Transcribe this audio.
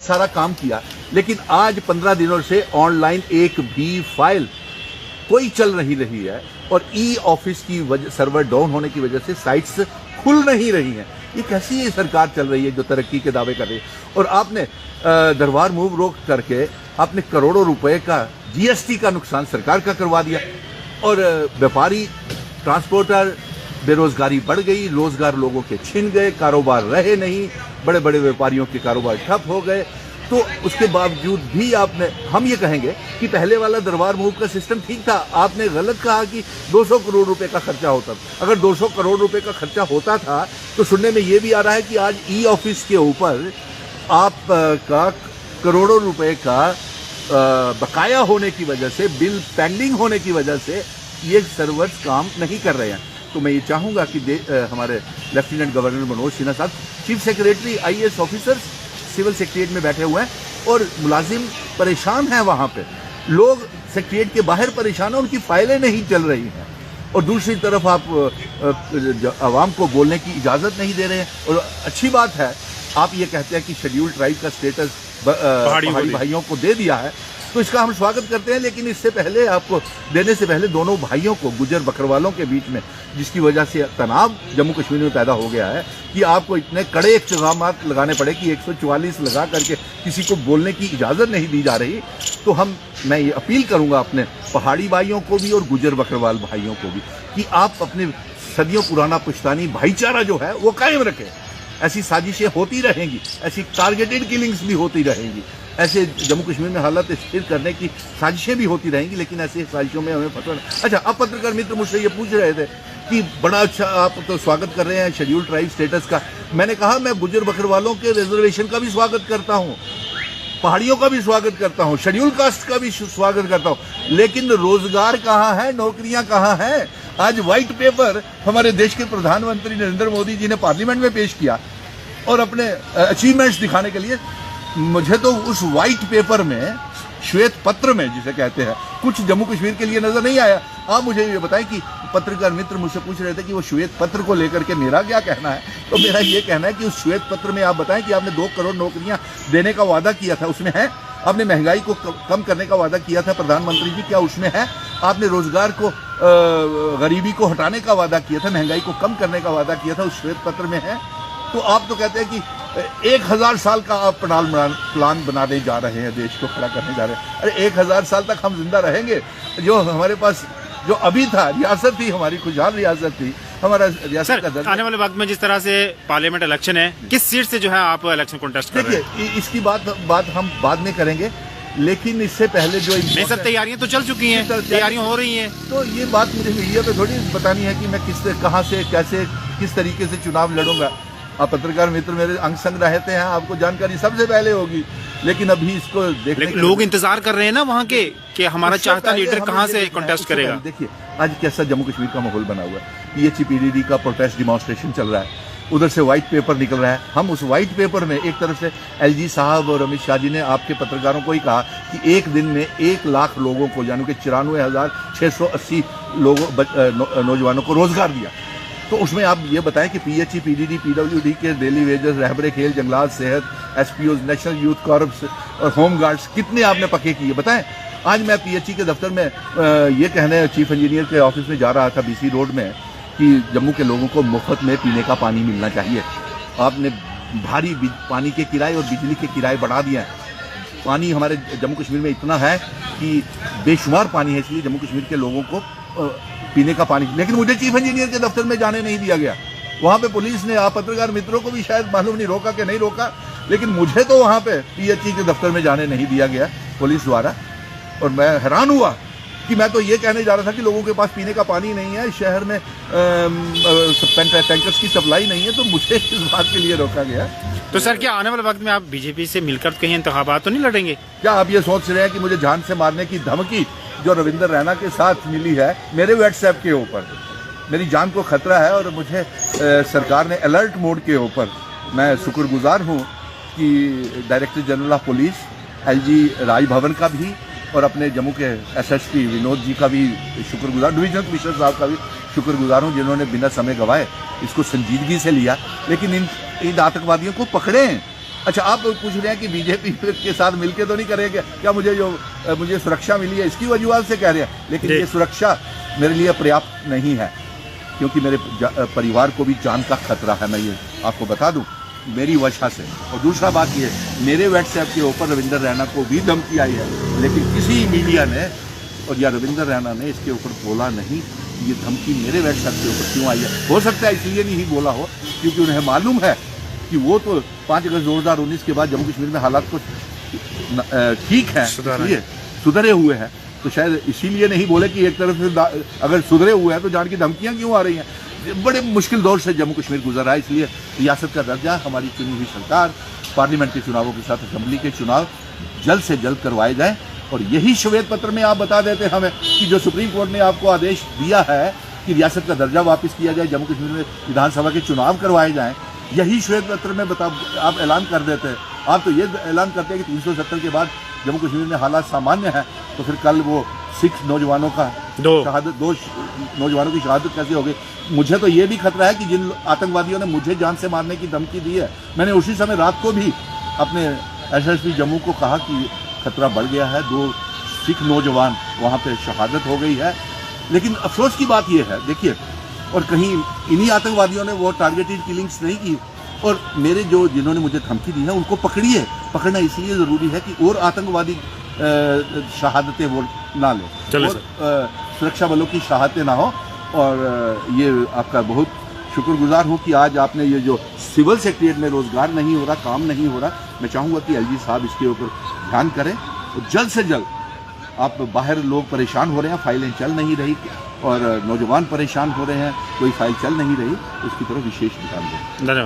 सारा काम किया, लेकिन आज 15 दिनों से ऑनलाइन एक भी फाइल कोई चल नहीं रही है और ई ऑफिस की वजह, सर्वर डाउन होने की वजह से साइट्स खुल नहीं रही हैं। ये कैसी ये सरकार चल रही है जो तरक्की के दावे कर रही है? और आपने दरबार मूव रोक करके आपने करोड़ों रुपए का जीएसटी का नुकसान सरकार का करवा दिया और व्यापारी, ट्रांसपोर्टर, बेरोजगारी बढ़ गई, रोजगार लोगों के छिन गए, कारोबार रहे नहीं, बड़े बड़े व्यापारियों के कारोबार ठप हो गए। तो उसके बावजूद भी आपने, हम ये कहेंगे कि पहले वाला दरबार मूव का सिस्टम ठीक था। आपने गलत कहा कि 200 करोड़ रुपए का खर्चा होता था। अगर 200 करोड़ रुपए का खर्चा होता था तो सुनने में ये भी आ रहा है कि आज ई ऑफिस के ऊपर आपका करोड़ों रुपए का बकाया होने की वजह से, बिल पेंडिंग होने की वजह से ये सर्वर्स काम नहीं कर रहे हैं। तो मैं ये चाहूँगा कि हमारे लेफ्टिनेंट गवर्नर मनोज सिन्हा साहब, chief secretary, IAS officers civil secretariat में बैठे हुए हैं और मुलाजिम परेशान हैं, वहाँ पे लोग सेक्रेटरीट के बाहर परेशान हैं, उनकी फाइलें नहीं चल रही हैं। और दूसरी तरफ आप आवाम को बोलने की इजाज़त नहीं दे रहे हैं। और अच्छी बात है, आप ये कहते हैं कि शेड्यूल ट्राइब का स्टेटस पहाड़ी भाइयों को दे दिया है, तो इसका हम स्वागत करते हैं। लेकिन इससे पहले, आपको देने से पहले, दोनों भाइयों को, गुजर बकरवालों के बीच में जिसकी वजह से तनाव जम्मू कश्मीर में पैदा हो गया है कि आपको इतने कड़े इक़्तिदाम लगाने पड़े कि 144 लगा करके किसी को बोलने की इजाज़त नहीं दी जा रही। तो मैं ये अपील करूंगा अपने पहाड़ी भाइयों को भी और गुजर बकरवाल भाइयों को भी कि आप अपने सदियों पुराना पुश्तैनी भाईचारा जो है वो कायम रखें। ऐसी साजिशें होती रहेंगी, ऐसी टारगेटेड किलिंग्स भी होती रहेंगी, ऐसे जम्मू कश्मीर में हालत स्थिर करने की साजिशें भी होती रहेंगी, लेकिन ऐसी साजिशों में हमें फंसना। अच्छा, अब पत्रकार मित्र मुझसे ये पूछ रहे थे कि बड़ा अच्छा आप तो स्वागत कर रहे हैं शेड्यूल ट्राइब स्टेटस का। मैंने कहा मैं गुजर बकरवालों के रिजर्वेशन का भी स्वागत करता हूँ, पहाड़ियों का भी स्वागत करता हूँ, शेड्यूल कास्ट का भी स्वागत करता हूँ, लेकिन रोजगार कहाँ है, नौकरियां कहाँ हैं? आज व्हाइट पेपर हमारे देश के प्रधानमंत्री नरेंद्र मोदी जी ने पार्लियामेंट में पेश किया और अपने अचीवमेंट्स दिखाने के लिए। मुझे तो उस व्हाइट पेपर में, श्वेत पत्र में जिसे कहते हैं, कुछ जम्मू कश्मीर के लिए नजर नहीं आया। आप मुझे ये बताएं कि पत्रकार मित्र मुझसे पूछ रहे थे कि वो श्वेत पत्र को लेकर के मेरा क्या कहना है। तो मेरा ये कहना है कि उस श्वेत पत्र में आप बताएं कि आपने 2 करोड़ नौकरियां देने का वादा किया था, उसमें है? आपने महंगाई को कम करने का वादा किया था प्रधानमंत्री जी, क्या उसमें है? आपने रोजगार को, गरीबी को हटाने का वादा किया था, महंगाई को कम करने का वादा किया था, उस श्वेत पत्र में है? तो आप तो कहते हैं कि 1000 साल का आप प्लान बनाने जा रहे हैं, देश को खड़ा करने जा रहे हैं। अरे 1000 साल तक हम जिंदा रहेंगे? जो हमारे पास जो अभी था, रियासत थी हमारी, खुशहाल रियासत थी, हमारा रियासत का दर्जा। आने वाले वक्त में जिस तरह से पार्लियामेंट इलेक्शन है, किस सीट से जो है आप इलेक्शन कॉन्टेस्ट कर रहे हैं? देखिए, इसकी बात हम बाद में करेंगे, लेकिन इससे पहले जो नहीं सर, तैयारियां तो चल चुकी हैं, तैयारियां हो रही हैं। तो ये बात मुझे मीडिया पे थोड़ी बतानी है कि मैं कहाँ से, कैसे, किस तरीके से चुनाव लड़ूंगा। आप पत्रकार मित्र मेरे अंग संग रहते हैं, आपको जानकारी सबसे पहले होगी, लेकिन अभी इसको देखने लोग इंतजार कर रहे हैं ना वहाँ के कि हमारा चाहता लीडर कहाँ से कॉन्टेस्ट करेगा। देखिए आज कैसा जम्मू कश्मीर का माहौल बना हुआ है, PHPDD का प्रोटेस्ट डिमॉन्स्ट्रेशन चल रहा है, उधर से व्हाइट पेपर निकल रहा है। हम उस व्हाइट पेपर में एक तरफ से LG साहब और अमित शाह जी ने आपके पत्रकारों को ही कहा कि एक दिन में 1 लाख लोगों को, यानी कि 94,680 लोगों, नौजवानों को रोजगार दिया। तो उसमें आप ये बताएं कि PHPDD, PWD के डेली वेजेस, रहबरे खेल, जंगलात, सेहत, SPOs, नेशनल यूथ कॉर्प्स और होम गार्ड्स कितने आपने पक्के किए बताएं। आज मैं PHE के दफ्तर में ये कहने चीफ इंजीनियर के ऑफिस में जा रहा था BC रोड में कि जम्मू के लोगों को मुफ्त में पीने का पानी मिलना चाहिए। आपने भारी पानी के किराए और बिजली के किराए बढ़ा दिए हैं। पानी हमारे जम्मू कश्मीर में इतना है कि बेशुमार पानी है, इसलिए जम्मू कश्मीर के लोगों को पीने का पानी। लेकिन मुझे चीफ इंजीनियर के दफ्तर में जाने नहीं दिया गया। वहाँ पे पुलिस ने, आप पत्रकार मित्रों को भी शायद मालूम नहीं रोका कि नहीं रोका, लेकिन मुझे तो वहाँ पे PHE के दफ्तर में जाने नहीं दिया गया पुलिस द्वारा। और मैं हैरान हुआ कि मैं तो ये कहने जा रहा था कि लोगों के पास पीने का पानी नहीं है, शहर में टैंकर्स की सप्लाई नहीं है, तो मुझे इस बात के लिए रोका गया। तो सर, क्या आने वाले वक्त में आप BJP से मिलकर कहीं इंतखाबात तो नहीं लड़ेंगे? क्या आप ये सोच रहे हैं कि मुझे जान से मारने की धमकी जो रविंदर रैना के साथ मिली है मेरे व्हाट्सएप के ऊपर, मेरी जान को खतरा है और मुझे सरकार ने अलर्ट मोड के ऊपर, मैं शुक्रगुजार हूँ कि director general of police LG Raj Bhavan का भी और अपने जम्मू के SSP विनोद जी का भी शुक्रगुजार, डिवीजनल कमिश्नर साहब का भी शुक्रगुजार हूँ जिन्होंने बिना समय गवाए इसको संजीदगी से लिया। लेकिन इन आतंकवादियों को पकड़ें, अच्छा, आप पूछ रहे हैं कि बीजेपी के साथ मिलके तो नहीं करेंगे क्या? मुझे सुरक्षा मिली है इसकी वजूहत से कह रहे हैं, लेकिन ये सुरक्षा मेरे लिए पर्याप्त नहीं है, क्योंकि मेरे परिवार को भी जान का खतरा है। मैं ये आपको बता दूं मेरी वजह से। और दूसरा बात ये, मेरे व्हाट्सएप के ऊपर रविंदर रैना को भी धमकी आई है, लेकिन किसी मीडिया ने और या रविंदर रैना ने इसके ऊपर बोला नहीं ये धमकी मेरे व्हाट्सएप के ऊपर क्यों आई है। हो सकता है इसलिए नहीं बोला हो क्योंकि उन्हें मालूम है कि वो तो 5 अगस्त 2019 के बाद जम्मू कश्मीर में हालात कुछ ठीक है, इसलिए सुधरे हुए हैं, तो शायद इसीलिए नहीं बोले कि एक तरफ से अगर सुधरे हुए हैं तो जान की धमकियां क्यों आ रही हैं। बड़े मुश्किल दौर से जम्मू कश्मीर गुजर रहा है, इसलिए रियासत का दर्जा हमारी चुनी हुई सरकार, पार्लियामेंट के चुनावों के साथ असेंबली के चुनाव जल्द से जल्द करवाए जाएं। और यही श्वेत पत्र में आप बता देते हमें कि जो सुप्रीम कोर्ट ने आपको आदेश दिया है कि रियासत का दर्जा वापस किया जाए, जम्मू कश्मीर में विधानसभा के चुनाव करवाए जाएं, यही श्वेत पत्र में आप ऐलान कर देते हैं। आप तो ये ऐलान करते हैं कि 370 के बाद जम्मू कश्मीर में हालात सामान्य है, तो फिर कल वो 6 नौजवानों का दो नौजवानों की शहादत कैसे हो गई। मुझे तो ये भी खतरा है कि जिन आतंकवादियों ने मुझे जान से मारने की धमकी दी है, मैंने उसी समय रात को भी अपने एसएसपी जम्मू को कहा कि खतरा बढ़ गया है, 2 सिख नौजवान वहाँ पे शहादत हो गई है। लेकिन अफसोस की बात यह है, देखिए, और कहीं इन्हीं आतंकवादियों ने वो टारगेटेड किलिंग्स नहीं की, और मेरे जिन्होंने मुझे धमकी दी है उनको पकड़िए। पकड़ना इसलिए ज़रूरी है कि और आतंकवादी शहादतें वो ना ले, और सुरक्षा बलों की शहादतें ना हो। और ये आपका बहुत शुक्रगुजार हूँ कि आज आपने ये जो सिविल सेक्रेटरीट में रोज़गार नहीं हो रहा, काम नहीं हो रहा, मैं चाहूँगा कि एलजी साहब इसके ऊपर ध्यान करें और जल्द से जल्द। आप बाहर लोग परेशान हो रहे हैं, फाइलें चल नहीं रही, और नौजवान परेशान हो रहे हैं, कोई फाइल चल नहीं रही, उसकी तरफ विशेष ध्यान दें। धन्यवाद।